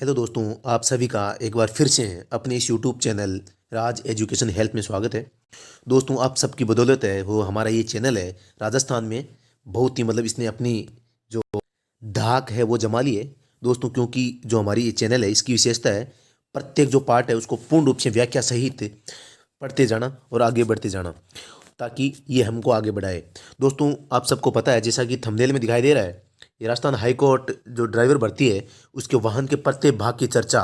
Hello दोस्तों, आप सभी का एक बार फिर से अपने इस यूट्यूब चैनल राज एजुकेशन हेल्थ में स्वागत है। दोस्तों, आप सबकी बदौलत है वो हमारा ये चैनल है राजस्थान में बहुत ही इसने अपनी जो धाक है वो जमा ली है। दोस्तों, क्योंकि जो हमारी ये चैनल है इसकी विशेषता है प्रत्येक जो पार्ट है उसको पूर्ण रूप से व्याख्या सहित पढ़ते जाना और आगे बढ़ते जाना, ताकि ये हमको आगे बढ़ाए। दोस्तों, आप सबको पता है जैसा कि थंबनेल में दिखाई दे रहा है, ये राजस्थान हाईकोर्ट जो ड्राइवर भर्ती है उसके वाहन के प्रत्येक भाग की चर्चा,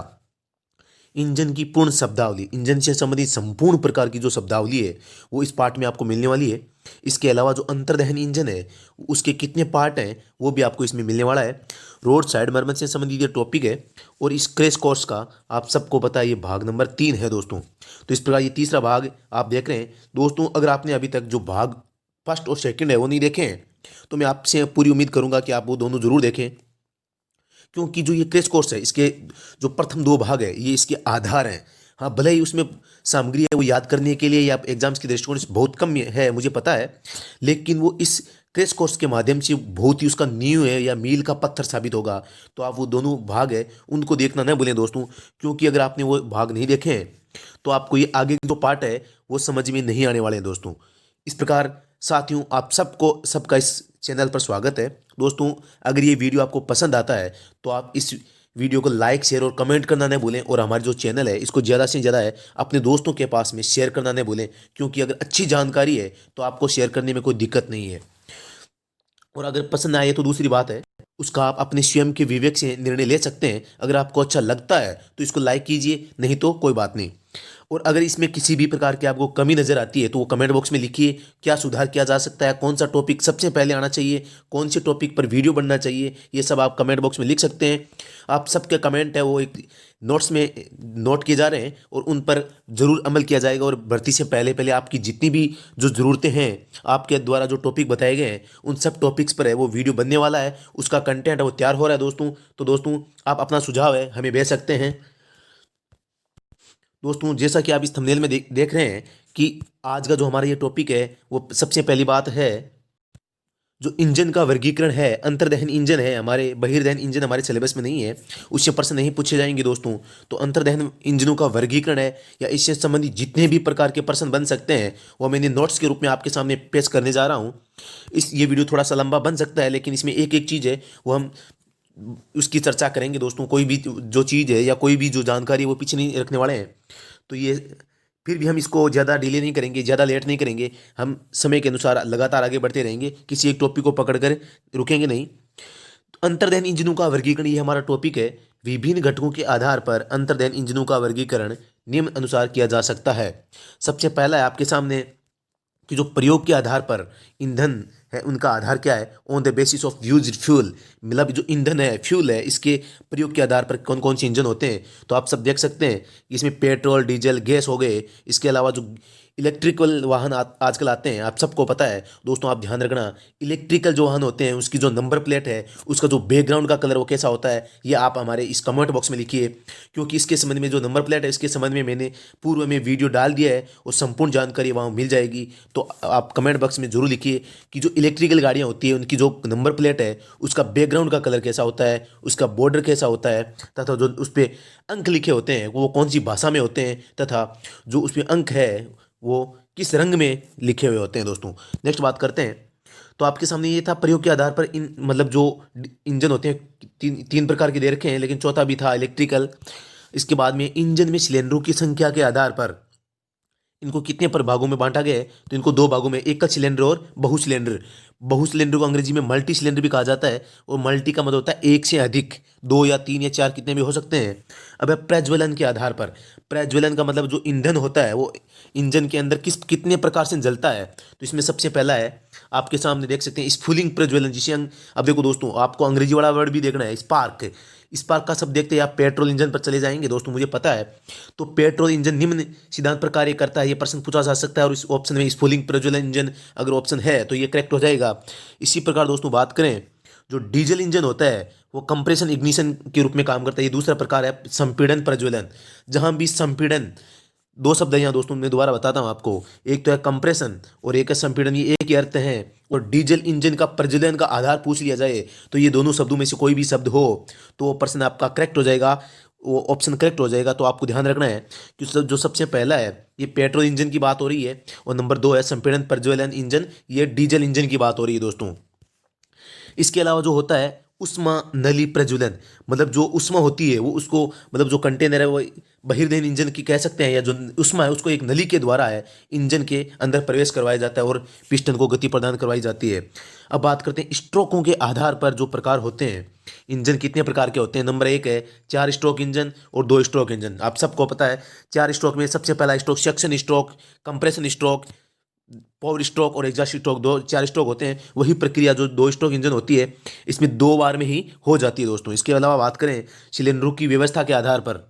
इंजन की पूर्ण शब्दावली, इंजन से संबंधित संपूर्ण प्रकार की जो शब्दावली है वो इस पार्ट में आपको मिलने वाली है। इसके अलावा जो अंतर्दहन इंजन है उसके कितने पार्ट हैं वो भी आपको इसमें मिलने वाला है। रोड साइड मरम्मत से संबंधित ये टॉपिक है और इस क्रैश कोर्स का आप सबको पता है ये भाग नंबर 3 है दोस्तों। तो इस प्रकार ये तीसरा भाग आप देख रहे हैं। दोस्तों, अगर आपने अभी तक जो भाग फर्स्ट और सेकंड है वो नहीं देखे हैं तो मैं आपसे पूरी उम्मीद करूंगा कि आप वो दोनों जरूर देखें, क्योंकि जो ये क्रैश कोर्स है इसके जो प्रथम 2 भाग है ये इसके आधार हैं। हाँ, भले ही उसमें सामग्री है वो याद करने के लिए या एग्जाम्स के दृष्टिकोण से बहुत कम है, मुझे पता है, लेकिन वो इस क्रैश कोर्स के माध्यम से बहुत ही उसका नींव है या मील का पत्थर साबित होगा। तो आप वो दोनों भाग है उनको देखना न भूलें दोस्तों, क्योंकि अगर आपने वो भाग नहीं देखे हैं तो आपको ये आगे के जो पार्ट है वो समझ में नहीं आने वाले हैं दोस्तों। इस प्रकार साथियों, आप सबको सबका इस चैनल पर स्वागत है। दोस्तों, अगर ये वीडियो आपको पसंद आता है तो आप इस वीडियो को लाइक शेयर और कमेंट करना नहीं भूलें, और हमारी जो चैनल है इसको ज़्यादा से ज़्यादा है अपने दोस्तों के पास में शेयर करना नहीं भूलें, क्योंकि अगर अच्छी जानकारी है तो आपको शेयर करने में कोई दिक्कत नहीं है। और अगर पसंद आए तो दूसरी बात है उसका आप अपने स्वयं के विवेक से निर्णय ले सकते हैं। अगर आपको अच्छा लगता है तो इसको लाइक कीजिए, नहीं तो कोई बात नहीं। और अगर इसमें किसी भी प्रकार की आपको कमी नज़र आती है तो वो कमेंट बॉक्स में लिखिए, क्या सुधार किया जा सकता है, कौन सा टॉपिक सबसे पहले आना चाहिए, कौन से टॉपिक पर वीडियो बनना चाहिए, ये सब आप कमेंट बॉक्स में लिख सकते हैं। आप सबके कमेंट है वो एक नोट्स में नोट किए जा रहे हैं और उन पर ज़रूर अमल किया जाएगा। और भर्ती से पहले पहले आपकी जितनी भी जो ज़रूरतें हैं आपके द्वारा जो टॉपिक बताए गए हैं उन सब टॉपिक्स पर है वो वीडियो बनने वाला है, उसका कंटेंट है वो तैयार हो रहा है दोस्तों। तो दोस्तों, आप अपना सुझाव है हमें भेज सकते हैं। दोस्तों, जैसा कि आप इस थंबनेल में देख रहे हैं कि आज का जो हमारा ये टॉपिक है वो सबसे पहली बात है जो इंजन का वर्गीकरण है। अंतर्दहन इंजन है, हमारे बहिर्दहन इंजन हमारे सिलेबस में नहीं है, उससे प्रश्न नहीं पूछे जाएंगे दोस्तों। तो अंतर्दहन इंजनों का वर्गीकरण है या इससे संबंधित जितने भी प्रकार के प्रश्न बन सकते हैं वो मैंने नोट्स के रूप में आपके सामने पेश करने जा रहा हूँ। ये वीडियो थोड़ा सा लंबा बन सकता है, लेकिन इसमें एक एक चीज़ है वो हम उसकी चर्चा करेंगे दोस्तों। कोई भी जो चीज़ है या कोई भी जो जानकारी है वो पीछे नहीं रखने वाले हैं। तो ये फिर भी हम इसको ज़्यादा डिले नहीं करेंगे, ज़्यादा लेट नहीं करेंगे, हम समय के अनुसार लगातार आगे बढ़ते रहेंगे, किसी एक टॉपिक को पकड़कर रुकेंगे नहीं। तो अंतर्दहन इंजनों का वर्गीकरण ये हमारा टॉपिक है। विभिन्न घटकों के आधार पर अंतर्दहन इंजनों का वर्गीकरण निम्न अनुसार किया जा सकता है। सबसे पहला है आपके सामने कि जो प्रयोग के आधार पर ईंधन है उनका आधार क्या है, on the basis of used fuel, मतलब जो ईंधन है फ्यूल है इसके प्रयोग के आधार पर कौन कौन से इंजन होते हैं। तो आप सब देख सकते हैं इसमें पेट्रोल डीजल गैस हो गए। इसके अलावा जो इलेक्ट्रिकल वाहन आजकल आते हैं आप सबको पता है दोस्तों, आप ध्यान रखना, इलेक्ट्रिकल जो वाहन होते हैं उसकी जो नंबर प्लेट है उसका जो बैकग्राउंड का कलर वो कैसा होता है ये आप हमारे इस कमेंट बॉक्स में लिखिए, क्योंकि इसके संबंध में जो नंबर प्लेट है इसके संबंध में मैंने पूर्व में वीडियो डाल दिया है और संपूर्ण जानकारी वहाँ मिल जाएगी। तो आप कमेंट बॉक्स में जरूर लिखिए कि जो इलेक्ट्रिकल गाड़ियाँ होती है उनकी जो नंबर प्लेट है उसका बैकग्राउंड का कलर कैसा होता है, उसका बॉर्डर कैसा होता है, तथा जो उस पर अंक लिखे होते हैं वो कौन सी भाषा में होते हैं, तथा जो उसमें अंक है वो किस रंग में लिखे हुए होते हैं दोस्तों। नेक्स्ट बात करते हैं। तो आपके सामने ये था प्रयोग के आधार पर इन जो इंजन होते हैं तीन तीन प्रकार के दे रखे हैं, लेकिन चौथा भी था इलेक्ट्रिकल। इसके बाद में इंजन में सिलेंडरों की संख्या के आधार पर इनको कितने भागों में बांटा गया है, तो इनको 2 भागों में, एकल सिलेंडर और बहुसिलेंडर। बहुसिलेंडर को अंग्रेजी में मल्टी सिलेंडर भी कहा जाता है, और मल्टी का मतलब होता है एक से अधिक, 2 या 3 या 4 कितने भी हो सकते हैं। अब है प्रज्वलन के आधार पर, प्रज्वलन का मतलब जो ईंधन होता है वो इंजन के अंदर कितने प्रकार से जलता है। तो इसमें सबसे पहला है आपके सामने देख सकते हैं स्फुलिंग प्रज्वलन, जिसे अब देखो दोस्तों आपको अंग्रेजी वाला वर्ड भी देखना है, स्पार्क। स्पार्क का सब देखते हैं आप पेट्रोल इंजन पर चले जाएंगे दोस्तों, मुझे पता है। तो पेट्रोल इंजन निम्न सिद्धांत पर कार्य करता है, ये प्रश्न पूछा जा सकता है, और इस ऑप्शन में स्फुलिंग प्रज्वलन इंजन अगर ऑप्शन है तो ये करेक्ट हो जाएगा। इसी प्रकार दोस्तों बात करें जो डीजल इंजन होता है वो कंप्रेशन इग्निशन के रूप में काम करता है, ये दूसरा प्रकार है संपीड़न प्रज्वलन। जहां भी संपीड़न, 2 शब्द है यहाँ दोस्तों, मैं दोबारा बताता हूँ आपको, एक तो है कंप्रेशन और एक है संपीड़न, ये एक ही अर्थ है। और डीजल इंजन का प्रज्वलन का आधार पूछ लिया जाए तो ये दोनों शब्दों में से कोई भी शब्द हो तो वो प्रश्न आपका करेक्ट हो जाएगा। वो ऑप्शन करेक्ट हो जाएगा। तो आपको ध्यान रखना है कि जो सबसे पहला है ये पेट्रोल इंजन की बात हो रही है, और नंबर 2 है संपीड़न प्रज्वलन इंजन, ये डीजल इंजन की बात हो रही है दोस्तों। इसके अलावा जो होता है उष्मा नली प्रज्वलन, मतलब जो उष्मा होती है वो उसको, मतलब जो कंटेनर है वो बहिर्दहन इंजन की कह सकते हैं, या जो उष्मा है उसको एक नली के द्वारा है इंजन के अंदर प्रवेश करवाया जाता है और पिस्टन को गति प्रदान करवाई जाती है। अब बात करते हैं स्ट्रोकों के आधार पर जो प्रकार होते हैं, इंजन कितने प्रकार के होते हैं। नंबर 1 है 4 स्ट्रोक इंजन और 2 स्ट्रोक इंजन। आप सबको पता है 4 स्ट्रोक में सबसे पहला stroke suction stroke, compression stroke, power stroke और एग्जॉस्ट स्ट्रोक, 4 स्ट्रोक होते हैं। वही प्रक्रिया जो 2 स्ट्रोक इंजन होती है इसमें 2 बार में ही हो जाती है दोस्तों। इसके अलावा बात करें सिलेंडरों की व्यवस्था के आधार पर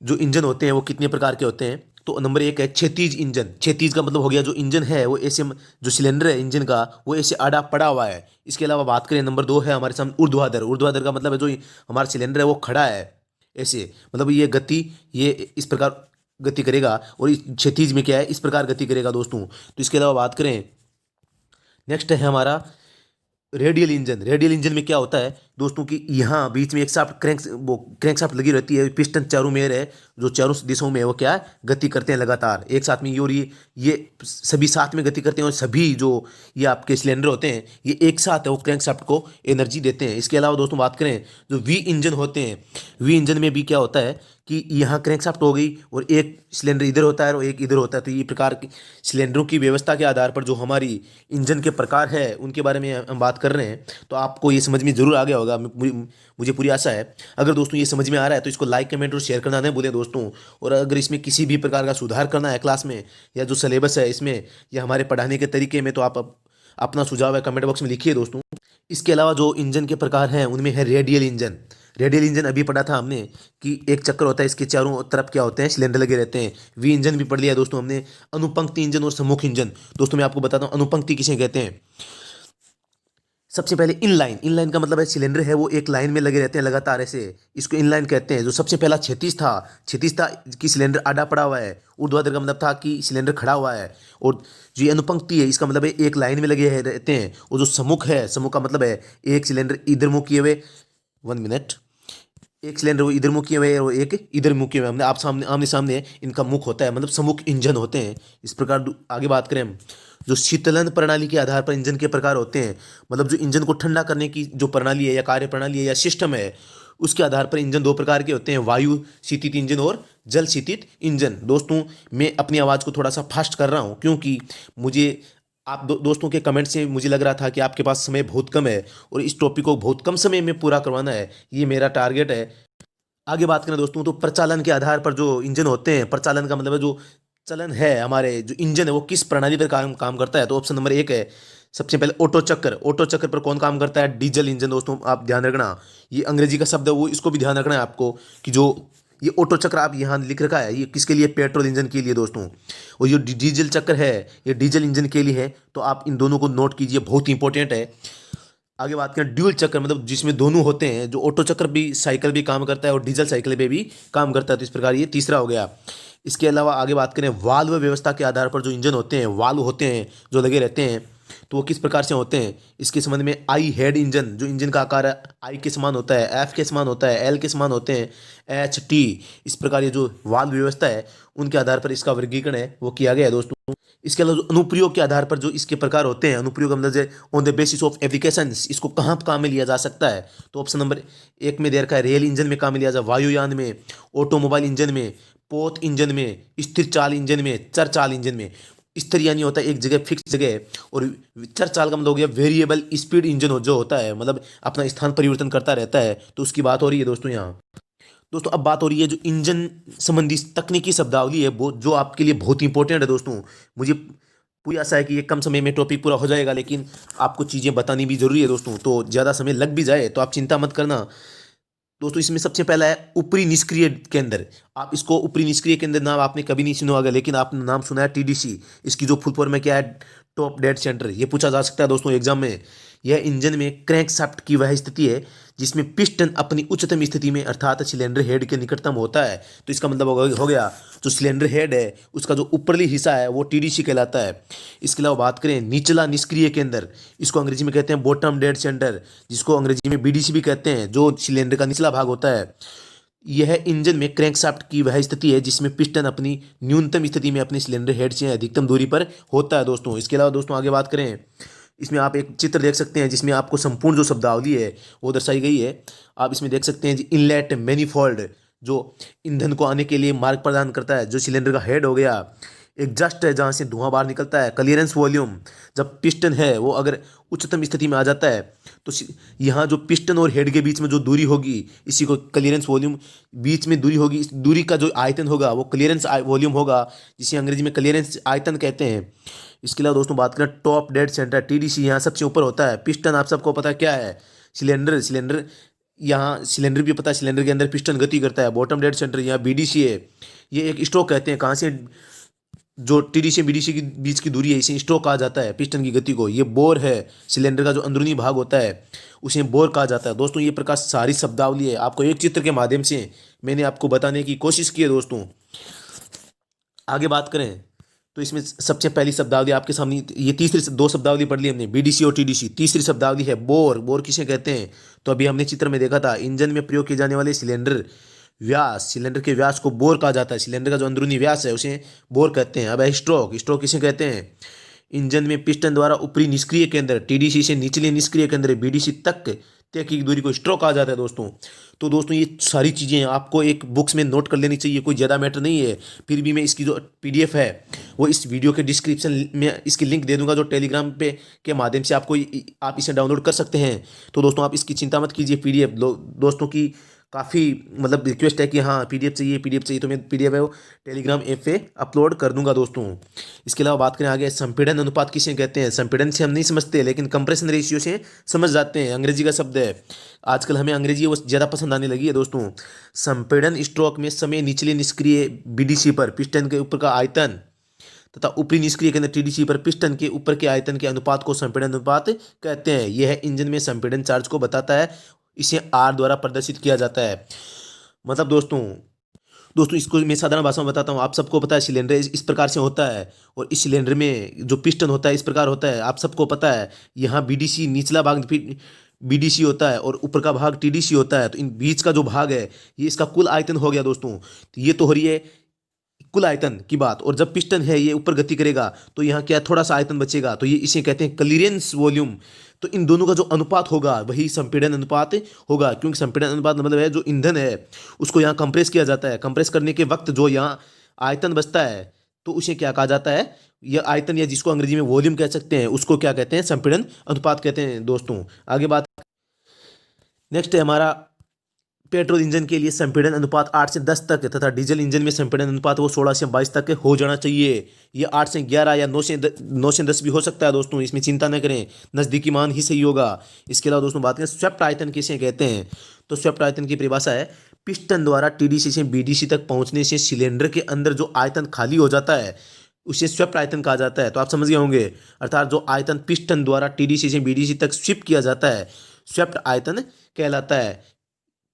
जो इंजन होते हैं वो कितने प्रकार के होते हैं, तो नंबर 1 है क्षैतिज इंजन। क्षैतिज का मतलब हो गया जो इंजन है वो ऐसे, जो सिलेंडर है इंजन का वो ऐसे आड़ा पड़ा हुआ है। इसके अलावा बात करें नंबर 2 है हमारे सामने ऊर्ध्वाधर। ऊर्ध्वाधर का मतलब है जो हमारा सिलेंडर है वो खड़ा है ऐसे, मतलब ये गति ये इस प्रकार गति करेगा, और इस क्षैतिज में क्या है इस प्रकार गति करेगा दोस्तों। तो इसके अलावा बात करें नेक्स्ट है हमारा रेडियल इंजन। रेडियल इंजन में क्या होता है दोस्तों कि यहाँ बीच में एक साफ्ट क्रैंक साफ्ट लगी रहती है, पिस्टन चारों में है जो चारों दिशाओं में वो क्या है गति करते हैं लगातार एक साथ में, ये और ये सभी साथ में गति करते हैं, और सभी जो ये आपके सिलेंडर होते हैं ये एक साथ है वो क्रैंक साफ्ट को एनर्जी देते हैं। इसके अलावा दोस्तों बात करें जो वी इंजन होते हैं, वी इंजन में भी क्या होता है कि यहाँ क्रैंक शाफ्ट हो गई और एक सिलेंडर इधर होता है और एक इधर होता है। तो ये प्रकार की सिलेंडरों की व्यवस्था के आधार पर जो हमारी इंजन के प्रकार है उनके बारे में हम बात कर रहे हैं। तो आपको ये समझ में जरूर आ गया होगा, मुझे पूरी आशा है। अगर दोस्तों ये समझ में आ रहा है तो इसको लाइक कमेंट और शेयर करना नहीं भूलें दोस्तों। और अगर इसमें किसी भी प्रकार का सुधार करना है क्लास में या जो सिलेबस है इसमें या हमारे पढ़ाने के तरीके में, तो आप अपना सुझाव है कमेंट बॉक्स में लिखिए दोस्तों। इसके अलावा जो इंजन के प्रकार हैं उनमें है रेडियल इंजन। रेडियल इंजन अभी पढ़ा था हमने कि एक चक्कर होता है, इसके चारों तरफ क्या होते हैं सिलेंडर लगे रहते हैं। वी इंजन भी पढ़ लिया दोस्तों हमने। अनुपंक्ति इंजन और सम्मुख इंजन, दोस्तों मैं आपको बताता हूँ अनुपंक्ति किसे कहते हैं। सबसे पहले इनलाइन, इनलाइन का मतलब है सिलेंडर है वो एक लाइन में लगे रहते हैं लगातार ऐसे, इसको इनलाइन कहते हैं। जो सबसे पहला क्षैतिज था कि सिलेंडर आड़ा पड़ा हुआ है। ऊर्ध्वाधर का मतलब था कि सिलेंडर खड़ा हुआ है। और जो ये अनुपंक्ति है इसका मतलब है एक लाइन में लगे रहते हैं। और जो सम्मुख है, सम्मुख का मतलब है एक सिलेंडर इधर मुँह किए हुए, 1 मिनट, एक सिलेंडर वो इधर मुँह किए हुए है और एक इधर मुँह किए हुए, हमने आप सामने आमने सामने इनका मुख होता है, मतलब सम्मुख इंजन होते हैं इस प्रकार। आगे बात करें हम जो शीतलन प्रणाली के आधार पर इंजन के प्रकार होते हैं, मतलब जो इंजन को ठंडा करने की जो प्रणाली है या कार्य प्रणाली है या सिस्टम है उसके आधार पर इंजन 2 प्रकार के होते हैं, वायु शीतित इंजन और जल शीतित इंजन। दोस्तों मैं अपनी आवाज़ को थोड़ा सा फास्ट कर रहा हूँ क्योंकि मुझे आप दोस्तों के कमेंट से मुझे लग रहा था कि आपके पास समय बहुत कम है और इस टॉपिक को बहुत कम समय में पूरा करवाना है, ये मेरा टारगेट है। आगे बात करें दोस्तों तो प्रचालन के आधार पर जो इंजन होते हैं, प्रचालन का मतलब है जो चलन है हमारे जो इंजन है वो किस प्रणाली पर काम काम करता है। तो ऑप्शन नंबर 1 है सबसे पहले ऑटो चक्र। ऑटो चक्र पर कौन काम करता है, डीजल इंजन। दोस्तों आप ध्यान रखना, ये अंग्रेजी का शब्द है वो इसको भी ध्यान रखना है आपको कि जो ये ऑटो चक्र आप यहाँ लिख रखा है ये किसके लिए, पेट्रोल इंजन के लिए दोस्तों। और ये डीजल चक्र है ये डीजल इंजन के लिए है। तो आप इन दोनों को नोट कीजिए, बहुत इंपॉर्टेंट है। आगे बात करें ड्यूल चक्र, मतलब जिसमें दोनों होते हैं, जो ऑटो चक्र भी साइकिल भी काम करता है और डीजल साइकिल पे भी काम करता है। तो इस प्रकार ये तीसरा हो गया। इसके अलावा आगे बात करें वाल्व व्यवस्था के आधार पर जो इंजन होते हैं, वाल्व होते हैं जो लगे रहते हैं, तो वो किस प्रकार से होते हैं। इसके संबंध में आई हेड इंजन, जो इंजन का आकार आई के समान होता है, एफ के समान होता है, एल के समान होते हैं, एच टी, इस प्रकार ये जो वाल्व व्यवस्था है उनके आधार पर इसका वर्गीकरण है वो किया गया है दोस्तों। इसके अलावा जो अनुप्रयोग के आधार पर जो इसके प्रकार होते हैं, अनुप्रयोग मतलब on the basis of applications, इसको कहाँ काम में लिया जा सकता है। तो ऑप्शन नंबर 1 में दे रखा है रेल इंजन में काम में लिया जा, वायुयान में, ऑटोमोबाइल इंजन में, पोत इंजन में, स्थिर चाल इंजन में, चर चाल इंजन में। स्थिर यानी होता है एक जगह फिक्स जगह, और चर चाल का मतलब हो गया वेरिएबल स्पीड इंजन हो जो होता है, मतलब अपना स्थान परिवर्तन करता रहता है। तो उसकी बात हो रही है दोस्तों यहाँ। दोस्तों अब बात हो रही है जो इंजन संबंधी तकनीकी शब्दावली है वो जो आपके लिए बहुत इंपॉर्टेंट है दोस्तों। मुझे पूरी आशा है कि ये कम समय में टॉपिक पूरा हो जाएगा, लेकिन आपको चीज़ें बतानी भी जरूरी है दोस्तों। तो ज़्यादा समय लग भी जाए तो आप चिंता मत करना दोस्तों। इसमें सबसे पहला है ऊपरी निष्क्रिय केंद्र। आप इसको ऊपरी निष्क्रिय केंद्र नाम आपने कभी नहीं सुना होगा, लेकिन आपने नाम सुना है टीडीसी। इसकी जो फुल फॉर्म है क्या है, टॉप डेड सेंटर। ये पूछा जा सकता है दोस्तों एग्जाम में। यह इंजन में क्रैंक शाफ्ट की वह स्थिति है जिसमें पिस्टन अपनी उच्चतम स्थिति में अर्थात सिलेंडर हेड के निकटतम होता है। तो इसका मतलब हो गया जो सिलेंडर हेड है उसका जो ऊपरली हिस्सा है वो टीडीसी कहलाता है। इसके अलावा बात करें निचला निष्क्रिय केंद्र, इसको अंग्रेजी में कहते हैं बॉटम डेड सेंटर, जिसको अंग्रेजी में बीडीसी भी कहते हैं, जो सिलेंडर का निचला भाग होता है। यह इंजन में क्रैंकशाफ्ट की वह स्थिति है जिसमें पिस्टन अपनी न्यूनतम स्थिति में अपने सिलेंडर हेड से अधिकतम दूरी पर होता है दोस्तों। इसके अलावा दोस्तों आगे बात करें, इसमें आप एक चित्र देख सकते हैं जिसमें आपको संपूर्ण जो शब्दावली है वो दर्शाई गई है। आप इसमें देख सकते हैं जी, इनलेट मैनिफोल्ड जो ईंधन को आने के लिए मार्ग प्रदान करता है, जो सिलेंडर का हेड हो गया, एग्जॉस्ट है जहाँ से धुआं बाहर निकलता है, क्लियरेंस वॉल्यूम, जब पिस्टन है वो अगर उच्चतम स्थिति में आ जाता है तो यहाँ जो पिस्टन और हेड के बीच में जो दूरी होगी इसी को क्लियरेंस वॉल्यूम, बीच में दूरी होगी, इस दूरी का जो आयतन होगा वो क्लियरेंस वॉल्यूम होगा, जिसे अंग्रेजी में क्लियरेंस आयतन कहते हैं। इसके अलावा दोस्तों बात करें टॉप डेड सेंटर टीडीसी, यहाँ सबसे ऊपर होता है। पिस्टन आप सबको पता क्या है, सिलेंडर, सिलेंडर यहाँ सिलेंडर भी पता है, सिलेंडर के अंदर पिस्टन गति करता है। बॉटम डेड सेंटर यहाँ बीडीसी है, ये एक स्ट्रोक कहते हैं, कहाँ से, जो टीडीसी बीडीसी के बीच की दूरी है इसे स्ट्रोक कहा जाता है पिस्टन की गति को। ये बोर है, सिलेंडर का जो अंदरूनी भाग होता है उसे बोर कहा जाता है। दोस्तों ये प्रकार सारी शब्दावली है आपको एक चित्र के माध्यम से मैंने आपको बताने की कोशिश की है दोस्तों। आगे बात करें तो इसमें सबसे पहली शब्दावली आपके सामने, ये तीसरी दो शब्दावली पढ़ ली हमने, बीडीसी और टीडीसी। तीसरी शब्दावली है बोर। बोर किसे कहते हैं, तो अभी हमने चित्र में देखा था, इंजन में प्रयोग किए जाने वाले सिलेंडर व्यास, सिलेंडर के व्यास को बोर कहा जाता है। सिलेंडर का जो अंदरूनी व्यास है उसे बोर कहते हैं। अब है स्ट्रोक। स्ट्रोक किसे कहते हैं, इंजन में पिस्टन द्वारा ऊपरी निष्क्रिय केंद्र, टीडीसी से निचले निष्क्रिय केंद्र बीडीसी तक तय की दूरी को स्ट्रोक कहा जाता है दोस्तों। तो दोस्तों ये सारी चीज़ें आपको एक बुक्स में नोट कर लेनी चाहिए, कोई ज़्यादा मैटर नहीं है। फिर भी मैं इसकी जो पीडीएफ है वो इस वीडियो के डिस्क्रिप्शन में इसकी लिंक दे दूंगा, जो टेलीग्राम पे के माध्यम से आपको आप इसे डाउनलोड कर सकते हैं। तो दोस्तों आप इसकी चिंता मत कीजिए, पीडीएफ दोस्तों की काफ़ी मतलब रिक्वेस्ट है कि हाँ पीडीएफ चाहिए, पीडीएफ चाहिए, तो मैं पीडीएफ है वो टेलीग्राम ऐप पे अपलोड कर दूंगा दोस्तों। इसके अलावा बात करें आगे, संपीड़न अनुपात किसे कहते हैं। संपीड़न से हम नहीं समझते लेकिन कंप्रेशन रेशियो से समझ जाते हैं, अंग्रेजी का शब्द है। आजकल हमें अंग्रेजी वो ज़्यादा पसंद आने लगी है दोस्तों। संपीड़न स्ट्रोक में समय निचले निष्क्रिय बीडीसी पर पिस्टन के ऊपर का आयतन तथा ऊपरी निष्क्रिय केंद्र टीडीसी पर पिस्टन के ऊपर के आयतन के अनुपात को संपीड़न अनुपात कहते हैं। यह इंजन में संपीड़न चार्ज को बताता है, इसे आर द्वारा प्रदर्शित किया जाता है। मतलब दोस्तों दोस्तों इसको मैं साधारण भाषा में बताता हूँ। आप सबको पता है सिलेंडर इस प्रकार से होता है और इस सिलेंडर में जो पिस्टन होता है इस प्रकार होता है, आप सबको पता है। यहाँ बीडीसी निचला भाग बीडीसी होता है और ऊपर का भाग टीडीसी होता है, तो इन बीच का जो भाग है ये इसका कुल आयतन हो गया दोस्तों। तो ये तो हो रही है कुल आयतन की बात, और जब पिस्टन है ये ऊपर गति करेगा तो यहाँ क्या थोड़ा सा आयतन बचेगा, तो ये इसे कहते हैं क्लीयरेंस वॉल्यूम। तो इन दोनों का जो अनुपात होगा वही संपीड़न अनुपात होगा, क्योंकि संपीड़न अनुपात मतलब है जो ईंधन है उसको यहाँ कंप्रेस किया जाता है। कंप्रेस करने के वक्त जो यहाँ आयतन बचता है तो उसे क्या कहा जाता है, यह आयतन या जिसको अंग्रेजी में वॉल्यूम कह सकते हैं उसको क्या कहते हैं, संपीड़न अनुपात कहते हैं दोस्तों। आगे बात नेक्स्ट है हमारा, पेट्रोल इंजन के लिए संपीड़न अनुपात 8 से 10 तक तथा डीजल इंजन में संपीड़न अनुपात वो 16 से 22 तक हो जाना चाहिए। ये 8 से 11 या 9 से 10 भी हो सकता है दोस्तों, इसमें चिंता न करें, नज़दीकी मान ही सही होगा। इसके अलावा दोस्तों बात करें स्वेप्ट आयतन किसे कहते हैं, तो स्वेप्ट आयतन की परिभाषा है, पिस्टन द्वारा टीडीसी से बीडीसी तक पहुंचने से सिलेंडर के अंदर जो आयतन खाली हो जाता है उसे स्वेप्ट आयतन कहा जाता है। तो आप समझ गए होंगे, अर्थात जो आयतन पिस्टन द्वारा टीडीसी से बीडीसी तक स्विप किया जाता है स्वेप्ट आयतन कहलाता है।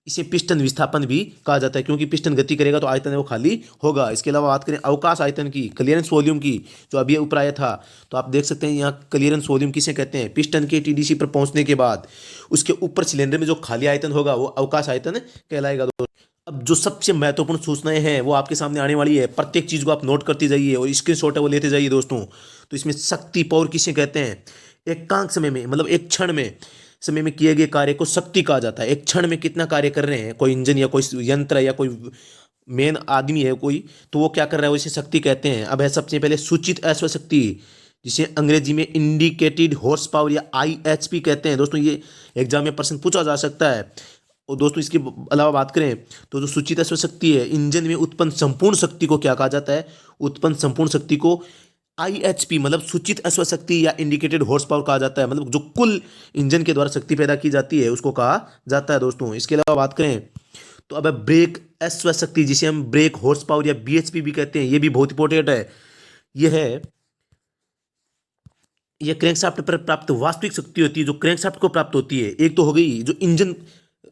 इसे पिस्टन विस्थापन भी कहा जाता है, क्योंकि पिस्टन गति करेगा तो आयतन है वो खाली होगा। इसके अलावा बात करें अवकाश आयतन की, क्लियरेंस वॉल्यूम की, जो अभी ऊपर आया था, तो आप देख सकते हैं यहाँ क्लियरेंस वॉल्यूम किसे कहते हैं, पिस्टन के टीडीसी पर पहुंचने के बाद उसके ऊपर सिलेंडर में जो खाली आयतन होगा वो अवकाश आयतन कहलाएगा दोस्तों। अब जो सबसे महत्वपूर्ण सूचनाएं हैं वो आपके सामने आने वाली है, प्रत्येक चीज़ को आप नोट करते जाइए और स्क्रीनशॉट है वो लेते जाइए दोस्तों। तो इसमें शक्ति पावर किसे कहते हैं, एकांक समय में मतलब एक क्षण में समय में किए गए कार्य को शक्ति कहा जाता है। एक क्षण में कितना कार्य कर रहे हैं कोई इंजन या कोई यंत्र या कोई मेन आदमी है कोई, तो वो क्या कर रहा है, उसे शक्ति कहते हैं। अब है सबसे पहले सूचित अश्व शक्ति, जिसे अंग्रेजी में इंडिकेटेड हॉर्स पावर या आईएचपी कहते हैं दोस्तों। ये एग्जाम में प्रश्न पूछा जा सकता है। और दोस्तों इसके अलावा बात करें तो जो सूचित अश्व शक्ति है, इंजन में उत्पन्न संपूर्ण शक्ति को क्या कहा जाता है, उत्पन्न संपूर्ण शक्ति को आईएचपी मतलब सूचित अश्व शक्ति या इंडिकेटेड हॉर्स पावर कहा जाता है। मतलब जो कुल इंजन के द्वारा शक्ति पैदा की जाती है उसको कहा जाता है दोस्तों। इसके अलावा बात करें तो अब ब्रेक अश्व शक्ति, जिसे हम ब्रेक हॉर्स पावर या बीएचपी भी कहते हैं, ये भी बहुत इंपॉर्टेंट है। यह क्रैंकशाफ्ट पर प्राप्त वास्तविक शक्ति होती है, जो क्रैंकशाफ्ट को प्राप्त होती है। एक तो हो गई जो इंजन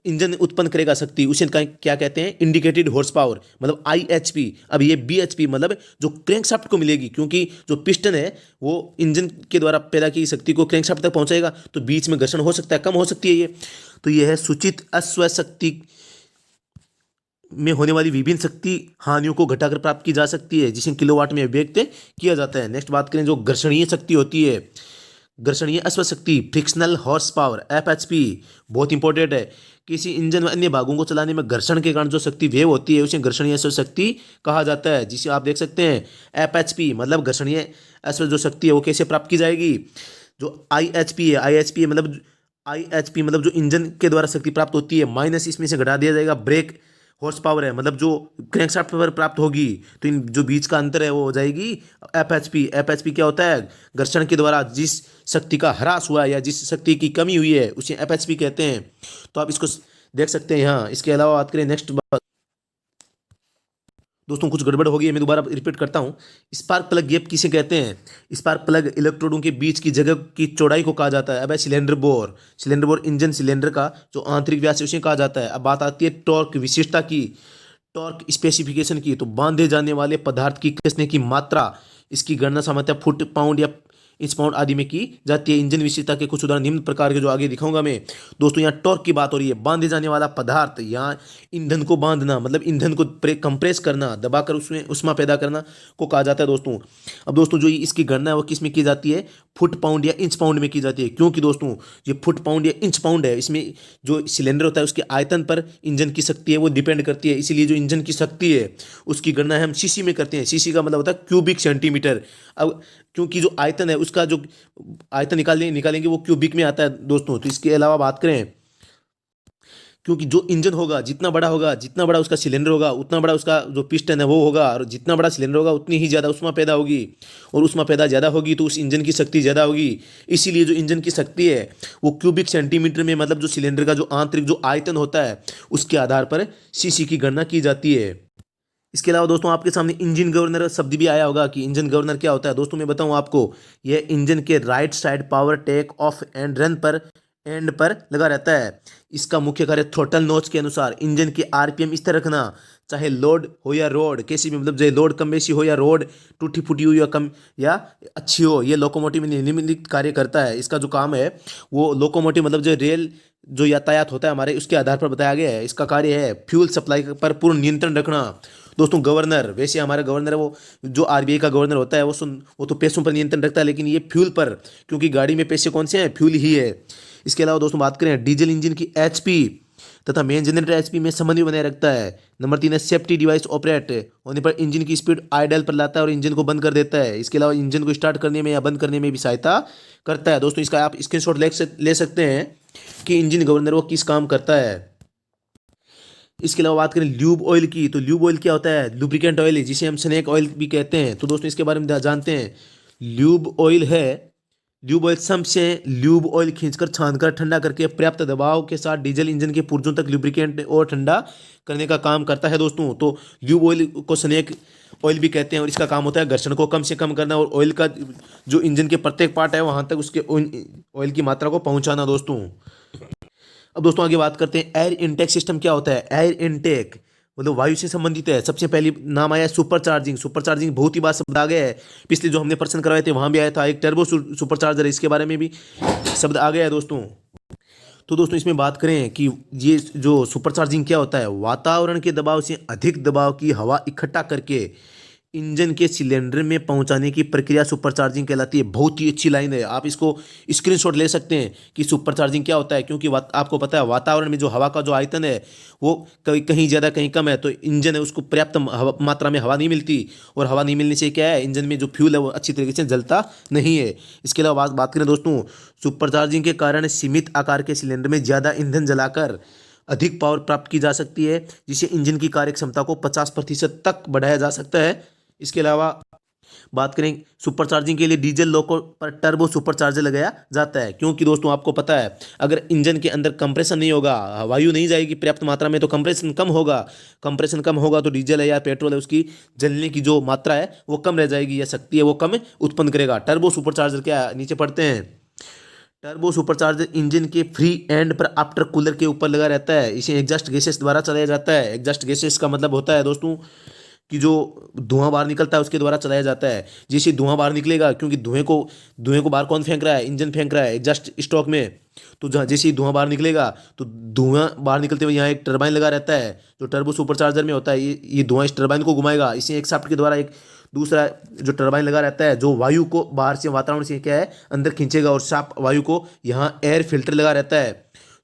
इंजन उत्पन्न करेगा शक्ति, उसे क्या कहते हैं, इंडिकेटेड हॉर्स पावर मतलब आईएचपी। अब ये बीएचपी मतलब जो क्रैंकशाफ्ट को मिलेगी, क्योंकि जो पिस्टन है वो इंजन के द्वारा पैदा की शक्ति को क्रैंकशाफ्ट तक पहुंचाएगा, तो बीच में घर्षण हो सकता है, कम हो सकती है ये। तो यह है सूचित अश्व शक्ति में होने वाली विभिन्न शक्ति हानियों को घटाकर प्राप्त की जा सकती है, जिसे किलोवाट में व्यक्त किया जाता है। नेक्स्ट बात करें जो घर्षणीय शक्ति होती है, घर्षणीय अश्व शक्ति, फ्रिक्शनल हॉर्स पावर, एफएचपी, बहुत इंपॉर्टेंट है। किसी इंजन व अन्य भागों को चलाने में घर्षण के कारण जो शक्ति व्यय होती है उसे घर्षणीय अश्व शक्ति कहा जाता है, जिसे आप देख सकते हैं एफएचपी मतलब घर्षणीय अश्व जो शक्ति है वो कैसे प्राप्त की जाएगी। जो आईएचपी है, आईएचपी मतलब जो इंजन के द्वारा शक्ति प्राप्त होती है माइनस इसमें से घटा दिया जाएगा ब्रेक हॉर्स पावर है, मतलब जो क्रैंकशाफ्ट पर प्राप्त होगी, तो इन जो बीच का अंतर है वो हो जाएगी एफएचपी। एफएचपी क्या होता है, घर्षण के द्वारा जिस शक्ति का ह्रास हुआ है या जिस शक्ति की कमी हुई है उसे एफएचपी कहते हैं। तो आप इसको देख सकते हैं यहाँ। इसके अलावा बात करें नेक्स्ट बात, दोस्तों कुछ गड़बड़ हो गई है, मैं दोबारा रिपीट करता हूँ। स्पार्क प्लग गैप किसे कहते हैं, स्पार्क प्लग इलेक्ट्रोडों के बीच की जगह की चौड़ाई को कहा जाता है। अब सिलेंडर बोर इंजन सिलेंडर का जो आंतरिक व्यास है उसे कहा जाता है। अब बात आती है टॉर्क विशेषता की, टॉर्क स्पेसिफिकेशन की, तो बांधे जाने वाले पदार्थ की कसने की मात्रा, इसकी गणना सामान्यतः फुट पाउंड या इंच पाउंड आदि में की जाती है। इंजन विशेषता के कुछ उदाहरण निम्न प्रकार के जो आगे दिखाऊंगा मैं। दोस्तों यहाँ टॉर्क की बात हो रही है, बांधे जाने वाला पदार्थ, यहाँ ईंधन को बांधना मतलब ईंधन को कंप्रेस करना, दबाकर उसमें उष्मा पैदा करना को कहा जाता है दोस्तों। अब दोस्तों जो इसकी गणना है वो किस में की जाती है, फुट पाउंड या इंच पाउंड में की जाती है, क्योंकि दोस्तों ये फुट पाउंड या इंच पाउंड है, इसमें जो सिलेंडर होता है उसके आयतन पर इंजन की शक्ति है वो डिपेंड करती है। इसीलिए जो इंजन की शक्ति है उसकी गणना हम सीसी में करते हैं। सीसी का मतलब होता है क्यूबिक सेंटीमीटर। अब क्योंकि जो आयतन है उसका जो आयतन निकालेंगे वो क्यूबिक में आता है दोस्तों। तो इसके अलावा बात करें, क्योंकि जो इंजन होगा जितना बड़ा उसका सिलेंडर होगा उतना बड़ा उसका जो पिस्टन है वो होगा, और जितना बड़ा सिलेंडर होगा उतनी ही ज़्यादा उष्मा पैदा होगी, और उष्मा पैदा ज़्यादा होगी तो उस इंजन की शक्ति ज़्यादा होगी। इसीलिए जो इंजन की शक्ति है वो क्यूबिक सेंटीमीटर में, मतलब जो सिलेंडर का जो आंतरिक जो आयतन होता है उसके आधार पर सीसी की गणना की जाती है। इसके अलावा दोस्तों आपके सामने इंजन गवर्नर शब्द भी आया होगा कि इंजन गवर्नर क्या होता है। दोस्तों मैं बताऊं आपको, यह इंजन के right side power take off and run पर एंड पर लगा रहता है। इसका मुख्य कार्य थ्रोटल नोच के अनुसार इंजन के आरपीएम स्थिर रखना, चाहे लोड हो या रोड, कैसी भी मतलब चाहे लोड कम बेसी हो या रोड टूटी फूटी हुई या कम या अच्छी हो, ये लोकोमोटिव में निम्नलिखित कार्य करता है। इसका जो काम है वो लोकोमोटिव मतलब जो रेल जो यातायात होता है हमारे उसके आधार पर बताया गया है। इसका कार्य है फ्यूल सप्लाई पर पूर्ण नियंत्रण रखना। दोस्तों गवर्नर, वैसे हमारा गवर्नर है वो जो आरबीआई का गवर्नर होता है वो तो पैसों पर नियंत्रण रखता है, लेकिन ये फ्यूल पर, क्योंकि गाड़ी में पैसे कौन से हैं, फ्यूल ही है। इसके अलावा दोस्तों बात करें डीजल इंजन की एचपी तथा मेन जनरेटर एचपी में समन्वय बनाए रखता है। नंबर 3 है सेफ्टी डिवाइस ऑपरेट होने पर इंजन की स्पीड आइडल पर लाता है और इंजन को बंद कर देता है। इसके अलावा इंजन को स्टार्ट करने में या बंद करने में भी सहायता करता है। दोस्तों इसका आप स्क्रीनशॉट ले सकते हैं कि इंजन गवर्नर वो किस काम करता है। इसके अलावा बात करें ल्यूब ऑयल की, तो ल्यूब ऑयल क्या होता है, लुब्रिकेंट ऑयल है जिसे हम स्नेक ऑयल भी कहते हैं। तो दोस्तों इसके बारे में जानते हैं। ल्यूब ऑयल सम से ल्यूब ऑयल खींचकर छानकर ठंडा करके पर्याप्त दबाव के साथ डीजल इंजन के पुर्जों तक लुब्रिकेंट और ठंडा करने का काम करता है दोस्तों। तो ल्यूब ऑयल को स्नेक ऑयल भी कहते हैं और इसका काम होता है घर्षण को कम से कम करना और ऑयल का जो इंजन के प्रत्येक पार्ट है वहाँ तक उसके ऑयल की मात्रा को पहुँचाना दोस्तों। अब दोस्तों आगे बात करते हैं एयर इनटेक सिस्टम क्या होता है। एयर इनटेक मतलब वायु से संबंधित है। सबसे पहली नाम आया सुपर चार्जिंग बहुत ही बार शब्द आ गया है। पिछले जो हमने प्रश्न करवाए थे वहां भी आया था। एक टर्बो सुपर चार्जर, इसके बारे में भी शब्द आ गया है दोस्तों। तो दोस्तों इसमें बात करें कि ये जो सुपर चार्जिंग क्या होता है, वातावरण के दबाव से अधिक दबाव की हवा इकट्ठा करके इंजन के सिलेंडर में पहुंचाने की प्रक्रिया सुपर चार्जिंग कहलाती है। बहुत ही अच्छी लाइन है, आप इसको स्क्रीनशॉट ले सकते हैं कि सुपर चार्जिंग क्या होता है। क्योंकि आपको पता है वातावरण में जो हवा का जो आयतन है वो कहीं ज़्यादा कहीं कम है, तो इंजन है उसको पर्याप्त मात्रा में हवा नहीं मिलती, और हवा नहीं मिलने से क्या है, इंजन में जो फ्यूल है वो अच्छी तरीके से जलता नहीं है। इसके अलावा बात करें दोस्तों, सुपर चार्जिंग के कारण सीमित आकार के सिलेंडर में ज़्यादा ईंधन जलाकर अधिक पावर प्राप्त की जा सकती है, जिससे इंजन की कार्य क्षमता को 50% तक बढ़ाया जा सकता है। इसके अलावा बात करें सुपर चार्जिंग के लिए डीजल लोको पर टर्बो सुपर चार्जर लगाया जाता है। क्योंकि दोस्तों आपको पता है अगर इंजन के अंदर कंप्रेशन नहीं होगा, वायु नहीं जाएगी पर्याप्त मात्रा में, तो कंप्रेशन कम होगा तो डीजल है या पेट्रोल है उसकी जलने की जो मात्रा है वो कम रह जाएगी या शक्ति है वो कम उत्पन्न करेगा। टर्बो सुपर चार्जर क्या नीचे पढ़ते हैं। टर्बो सुपर चार्जर इंजन के फ्री एंड पर आफ्टर कूलर के ऊपर लगा रहता है। इसे एग्जॉस्ट गैसेस द्वारा चलाया जाता है। एग्जॉस्ट गैसेस का मतलब होता है दोस्तों कि जो धुआं बाहर निकलता है उसके द्वारा चलाया जाता है। जैसे धुआं बाहर निकलेगा, क्योंकि धुएं को बाहर कौन फेंक रहा है, इंजन फेंक रहा है एग्जॉस्ट स्ट्रोक में। तो जहाँ जैसे ही धुआं बाहर निकलेगा तो धुआं बाहर निकलते हुए यहाँ एक टरबाइन लगा रहता है जो टर्बो सुपरचार्जर में होता है। ये धुआं इस टरबाइन को घुमाएगा, इसी एक शाफ्ट के द्वारा एक दूसरा जो टरबाइन लगा रहता है जो वायु को बाहर से वातावरण से क्या है अंदर खींचेगा, और साफ वायु को यहाँ एयर फिल्टर लगा रहता है।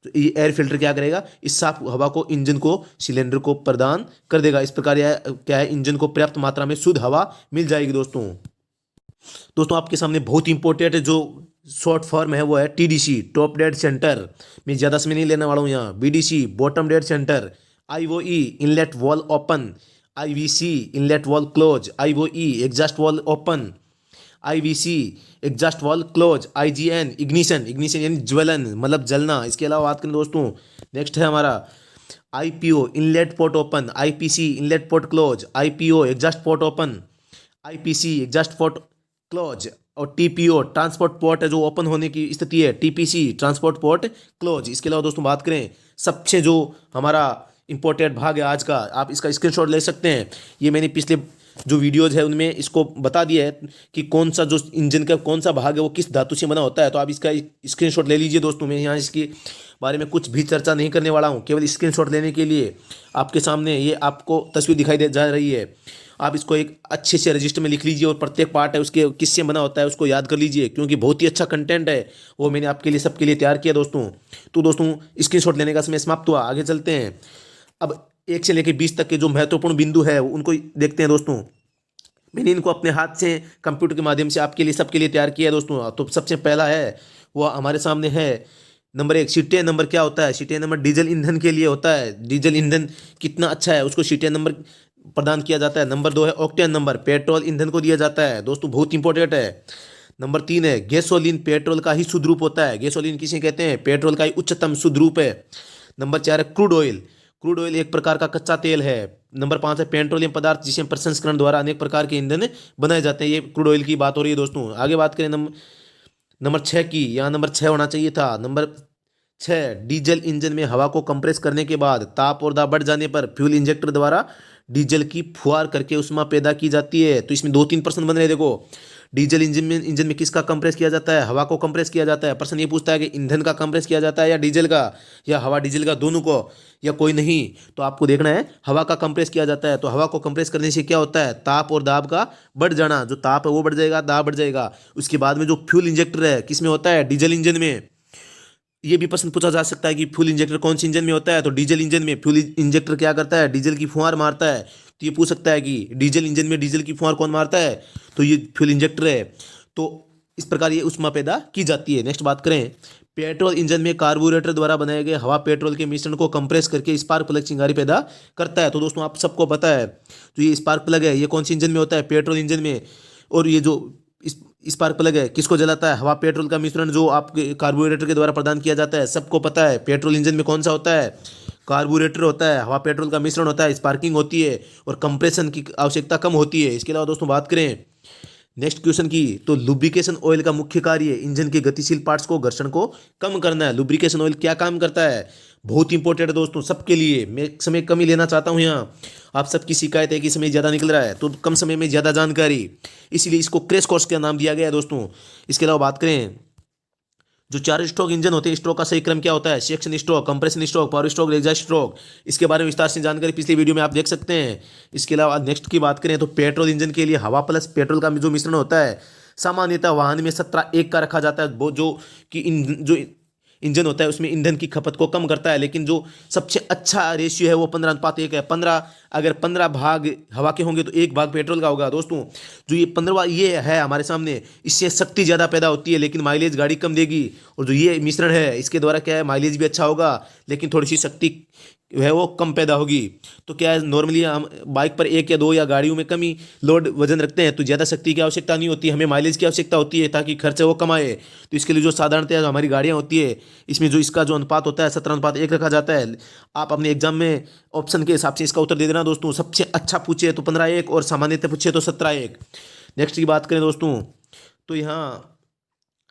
तो ये एयर फिल्टर क्या करेगा, इस साफ हवा को इंजन को सिलेंडर को प्रदान कर देगा। इस प्रकार यह क्या है, इंजन को पर्याप्त मात्रा में शुद्ध हवा मिल जाएगी। दोस्तों आपके सामने बहुत इंपॉर्टेंट जो शॉर्ट फॉर्म है वो है टीडीसी, टॉप डेड सेंटर। मैं ज़्यादा समय नहीं लेने वाला हूँ यहाँ। BDC, bottom dead centre. IOE, inlet valve open. IVC, inlet valve close. IOE, exhaust valve open. IVC, exhaust valve close. IGN, ignition, ignition यानी ज्वलन मतलब जलना। इसके अलावा बात करें दोस्तों, नेक्स्ट है हमारा IPO, inlet port open. IPC, inlet port close. IPO, exhaust port open. IPC, exhaust port close. और टीपीओ, ट्रांसपोर्ट पोर्ट है जो ओपन होने की स्थिति है। TPC, transport port close. इसके अलावा दोस्तों बात करें सबसे जो हमारा इंपॉर्टेंट भाग है आज का, आप इसका स्क्रीनशॉट ले सकते हैं। ये मैंने पिछले जो वीडियोज है उनमें इसको बता दिया है कि कौन सा जो इंजन का कौन सा भाग है वो किस धातु से बना होता है। तो आप इसका स्क्रीनशॉट ले लीजिए दोस्तों। मैं यहाँ इसके बारे में कुछ भी चर्चा नहीं करने वाला हूँ, केवल स्क्रीनशॉट लेने के लिए आपके सामने ये आपको तस्वीर दिखाई दे जा रही है। आप इसको एक अच्छे से रजिस्टर में लिख लीजिए और प्रत्येक पार्ट है उसके किससे बना होता है उसको याद कर लीजिए, क्योंकि बहुत ही अच्छा कंटेंट है वो मैंने आपके लिए सबके लिए तैयार किया दोस्तों। तो दोस्तों स्क्रीनशॉट लेने का समय समाप्त हुआ, आगे चलते हैं। अब 1 से लेकर 20 तक के जो महत्वपूर्ण बिंदु है उनको देखते हैं दोस्तों। मैंने इनको अपने हाथ से कंप्यूटर के माध्यम से आपके लिए सबके लिए तैयार किया है दोस्तों। तो सबसे पहला है वो हमारे सामने है नंबर 1, शीटेन नंबर। क्या होता है शीटेन नंबर? डीजल ईंधन के लिए होता है। डीजल ईंधन कितना अच्छा है उसको शीटेन नंबर प्रदान किया जाता है। नंबर 2 है ऑक्टेन नंबर, पेट्रोल ईंधन को दिया जाता है दोस्तों, बहुत इंपॉर्टेंट है। नंबर 3 है गैसोलीन, पेट्रोल का ही शुद्ध रूप होता है। गैसोलीन किसे कहते हैं? पेट्रोल का ही उच्चतम शुद्ध रूप है। नंबर 4 है क्रूड ऑयल। क्रूड ऑयल एक प्रकार का कच्चा तेल है। नंबर 5 है पेट्रोलियम पदार्थ जिसे प्रसंस्करण द्वारा अनेक प्रकार के ईंधन बनाए जाते हैं। ये क्रूड ऑयल की बात हो रही है दोस्तों। आगे बात करें नंबर 6 की, यहाँ नंबर 6 होना चाहिए था। नंबर 6, डीजल इंजन में हवा को कंप्रेस करने के बाद ताप और दाब बढ़ जाने पर फ्यूल इंजेक्टर द्वारा डीजल की फुहार करके उष्मा पैदा की जाती है। तो इसमें 2-3 प्रश्न बन रहे हैं देखो। डीजल इंजन में किसका कंप्रेस किया जाता है? हवा को कंप्रेस किया जाता है। प्रश्न ये पूछता है कि ईंधन का कंप्रेस किया जाता है या डीजल का, या हवा डीजल का, दोनों को, या कोई नहीं। तो आपको देखना है हवा का कंप्रेस किया जाता है। तो हवा को कंप्रेस करने से क्या होता है? ताप और दाब का बढ़ जाना। जो ताप है वो बढ़ जाएगा, दाब बढ़ जाएगा। उसके बाद में जो फ्यूल इंजेक्टर है किस में होता है? डीजल इंजन में। ये भी प्रश्न पूछा जा सकता है कि फ्यूल इंजेक्टर कौन सी इंजन में होता है? तो डीजल इंजन में। फ्यूल इंजेक्टर क्या करता है? डीजल की फुहार मारता है। तो ये पूछ सकता है कि डीजल इंजन में डीजल की फुहार कौन मारता है? तो ये फ्यूल इंजेक्टर है। तो इस प्रकार ये उष्मा पैदा की जाती है। नेक्स्ट बात करें, पेट्रोल इंजन में कार्बोरेटर द्वारा बनाए गए हवा पेट्रोल के मिश्रण को कंप्रेस करके स्पार्क प्लग चिंगारी पैदा करता है। तो दोस्तों आप सबको पता है जो ये स्पार्क प्लग है ये कौन सी इंजन में होता है? पेट्रोल इंजन में। और ये जो स्पार्क प्लग है किसको जलाता है? हवा पेट्रोल का मिश्रण जो आपके कार्बोरेटर के द्वारा प्रदान किया जाता है। सबको पता है पेट्रोल इंजन में कौन सा होता है? कार्बोरेटर होता है, हवा पेट्रोल का मिश्रण होता है, स्पार्किंग होती है और कंप्रेशन की आवश्यकता कम होती है। इसके अलावा दोस्तों बात करें नेक्स्ट क्वेश्चन की, तो लुब्रिकेशन ऑयल का मुख्य कार्य इंजन के गतिशील पार्ट्स को घर्षण को कम करना है। लुब्रिकेशन ऑयल क्या काम करता है? बहुत इंपॉर्टेंट है दोस्तों सबके लिए। मैं समय कम ही लेना चाहता हूं यहाँ। आप सबकी शिकायत है कि समय ज़्यादा निकल रहा है, तो कम समय में ज़्यादा जानकारी, इसीलिए इसको क्रैश कोर्स का नाम दिया गया है दोस्तों। इसके अलावा बात करें जो 4 स्ट्रोक इंजन होते हैं स्ट्रोक का सही क्रम क्या होता है? Section stroke, compression stroke, power stroke, exhaust stroke. इसके बारे में विस्तार से जानकारी पिछली वीडियो में आप देख सकते हैं। इसके अलावा नेक्स्ट की बात करें तो पेट्रोल इंजन के लिए हवा प्लस पेट्रोल का जो मिश्रण होता है सामान्यतः वाहन में 17:1 का रखा जाता है। वो जो कि जो इंजन होता है उसमें ईंधन की खपत को कम करता है, लेकिन जो सबसे अच्छा रेशियो है वो 15:1 है। 15 अगर 15 भाग हवा के होंगे तो 1 भाग पेट्रोल का होगा दोस्तों। जो ये 15वां ये है हमारे सामने, इससे शक्ति ज़्यादा पैदा होती है लेकिन माइलेज गाड़ी कम देगी। और जो ये मिश्रण है इसके द्वारा क्या है, माइलेज भी अच्छा होगा लेकिन थोड़ी सी शक्ति है वो कम पैदा होगी। तो क्या है, नॉर्मली हम बाइक पर 1 या 2 या गाड़ियों में कम ही लोड वजन रखते हैं तो ज़्यादा शक्ति की आवश्यकता नहीं होती, हमें माइलेज की आवश्यकता होती है ताकि खर्च है वो कमाए। तो इसके लिए जो साधारणतः हमारी गाड़ियाँ होती है इसमें जो इसका जो अनुपात होता है 17:1 रखा जाता है। आप अपने एग्जाम में ऑप्शन के हिसाब से इसका उत्तर दे देना दोस्तों। सबसे अच्छा पूछे तो 15:1 और सामान्यतः पूछे तो 17:1। नेक्स्ट की बात करें दोस्तों तो यहाँ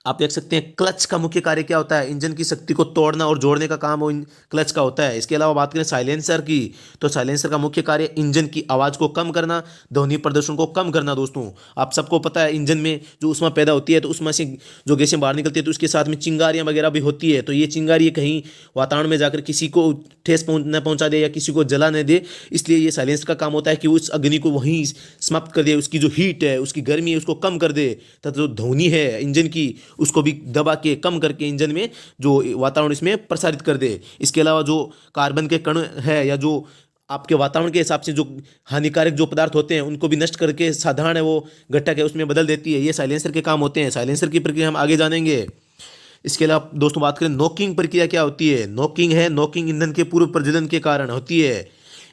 आप देख सकते हैं क्लच का मुख्य कार्य क्या होता है, इंजन की शक्ति को तोड़ना और जोड़ने का काम वो क्लच का होता है। इसके अलावा बात करें साइलेंसर की, तो साइलेंसर का मुख्य कार्य इंजन की आवाज़ को कम करना, ध्वनि प्रदूषण को कम करना। दोस्तों आप सबको पता है इंजन में जो ऊष्मा पैदा होती है तो उसमें से जो गैसें बाहर निकलती है तो उसके साथ में चिंगारियाँ वगैरह भी होती है, तो ये चिंगारी कहीं वातावरण में जाकर किसी को ठेस न पहुंचा दे या किसी को जला न दे, इसलिए ये साइलेंसर का काम होता है कि उस अग्नि को वहीं समाप्त कर दे, उसकी जो हीट है, उसकी गर्मी है, उसको कम कर दे, तथा जो ध्वनि है इंजन की उसको भी दबा के कम करके इंजन में जो वातावरण इसमें प्रसारित कर दे। इसके अलावा जो कार्बन के कण है या जो आपके वातावरण के हिसाब से जो हानिकारक जो पदार्थ होते हैं उनको भी नष्ट करके साधारण है वो घटक है उसमें बदल देती है। ये साइलेंसर के काम होते हैं। साइलेंसर की प्रक्रिया हम आगे जानेंगे। इसके अलावा दोस्तों बात करें नॉकिंग प्रक्रिया क्या होती है। नॉकिंग है, नॉकिंग ईंधन के पूर्व प्रज्वलन के कारण होती है।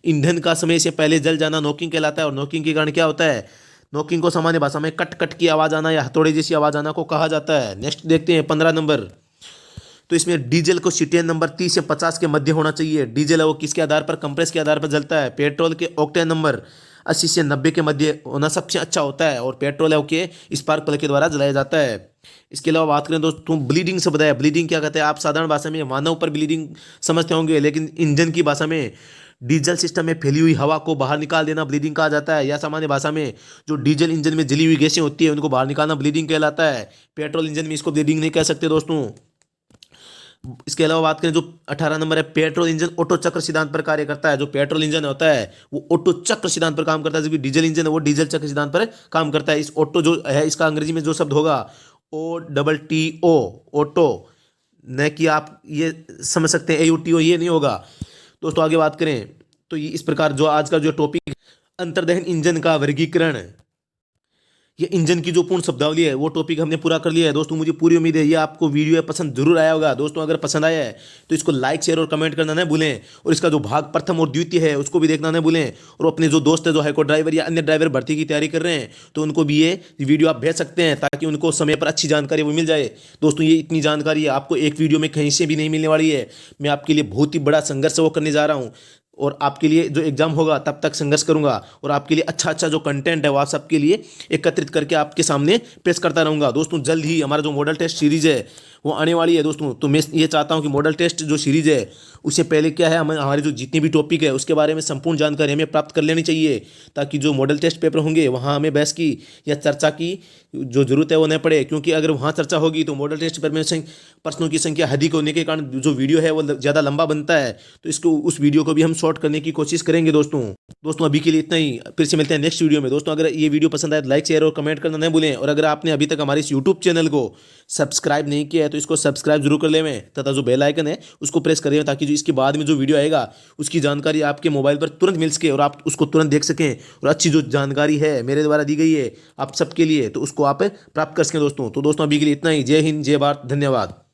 ईंधन का समय से पहले जल जाना नॉकिंग कहलाता है। और नॉकिंग के कारण क्या होता है, नॉकिंग को सामान्य भाषा में कट कट की आवाज़ आना या हथौड़े जैसी आवाज़ आना को कहा जाता है। नेक्स्ट देखते हैं 15 नंबर। तो इसमें डीजल को सीटीएन नंबर 30 से 50 के मध्य होना चाहिए। डीजल है वो किसके आधार पर, कंप्रेस के आधार पर जलता है। पेट्रोल के ऑक्टेन नंबर 80 से 90 के मध्य होना सबसे अच्छा होता है। और पेट्रोल है ओके स्पार्क प्लग के द्वारा जलाया जाता है। इसके अलावा बात करें दोस्तों ब्लीडिंग शब्द है। ब्लीडिंग क्या कहते हैं, आप साधारण भाषा में मानव पर ब्लीडिंग समझते होंगे, लेकिन इंजन की भाषा में डीजल सिस्टम में फैली हुई हवा को बाहर निकाल देना ब्लीडिंग कहा जाता है। या सामान्य भाषा में जो डीजल इंजन में जली हुई गैसें होती है उनको बाहर निकालना ब्लीडिंग कहलाता है। पेट्रोल इंजन में इसको ब्लीडिंग नहीं कह सकते दोस्तों। इसके अलावा बात करें जो 18 नंबर है, पेट्रोल इंजन ऑटो चक्र सिद्धांत पर कार्य करता है। जो पेट्रोल इंजन होता है वो ऑटो चक्र सिद्धांत पर काम करता है, जबकि डीजल इंजन है वो डीजल चक्र सिद्धांत पर काम करता है। इस ऑटो जो है इसका अंग्रेजी में जो शब्द होगा OTTO, ऑटो, न कि आप ये समझ सकते हैं AUTO, ये नहीं होगा। दोस्तों आगे बात करें तो ये इस प्रकार जो आज का जो टॉपिक अंतर्दहन इंजन का वर्गीकरण, ये इंजन की जो पूर्ण शब्दावली है वो टॉपिक हमने पूरा कर लिया है। दोस्तों मुझे पूरी उम्मीद है ये आपको वीडियो पसंद जरूर आया होगा। दोस्तों अगर पसंद आया है तो इसको लाइक शेयर और कमेंट करना न भूलें। और इसका जो भाग प्रथम और द्वितीय है उसको भी देखना न भूलें। और अपने जो दोस्त है जो हाईकोर्ट ड्राइवर या अन्य ड्राइवर भर्ती की तैयारी कर रहे हैं तो उनको भी ये वीडियो आप भेज सकते हैं ताकि उनको समय पर अच्छी जानकारी वो मिल जाए। दोस्तों ये इतनी जानकारी है आपको एक वीडियो में कहीं से भी नहीं मिलने वाली है। मैं आपके लिए बहुत ही बड़ा संघर्ष वो करने जा रहा हूँ और आपके लिए जो एग्जाम होगा तब तक संघर्ष करूंगा और आपके लिए अच्छा अच्छा जो कंटेंट है वो आप सबके लिए एकत्रित करके आपके सामने पेश करता रहूंगा। दोस्तों जल्द ही हमारा जो मॉडल टेस्ट सीरीज है वो आने वाली है। दोस्तों तो मैं ये चाहता हूं कि मॉडल टेस्ट जो सीरीज है उससे पहले क्या है, हमें हमारे जो जितनी भी टॉपिक है उसके बारे में संपूर्ण जानकारी हमें प्राप्त कर लेनी चाहिए ताकि जो मॉडल टेस्ट पेपर होंगे वहाँ हमें बहस की या चर्चा की जो जरूरत है वो न पड़े। क्योंकि अगर वहाँ चर्चा होगी तो मॉडल टेस्ट पेपर में प्रश्नों की संख्या अधिक होने के कारण जो वीडियो है वो ज़्यादा लंबा बनता है। तो इसको उस वीडियो को भी हम शॉर्ट करने की कोशिश करेंगे। दोस्तों अभी के लिए इतना ही, फिर से मिलते हैं नेक्स्ट वीडियो में। दोस्तों अगर ये वीडियो पसंद आए तो लाइक शेयर और कमेंट करना नहीं भूलें। और अगर आपने अभी तक हमारे इस यूट्यूब चैनल को सब्सक्राइब नहीं किया है तो इसको सब्सक्राइब जरूर कर लें तथा जो बेल आइकन है उसको प्रेस करें ताकि जो इसके बाद में जो वीडियो आएगा उसकी जानकारी आपके मोबाइल पर तुरंत मिल सके और आप उसको तुरंत देख सकें। और अच्छी जो जानकारी है मेरे द्वारा दी गई है आप सबके लिए तो उसको आप प्राप्त कर सकें। दोस्तों तो दोस्तों अभी के लिए इतना ही। जय हिंद, जय भारत, धन्यवाद।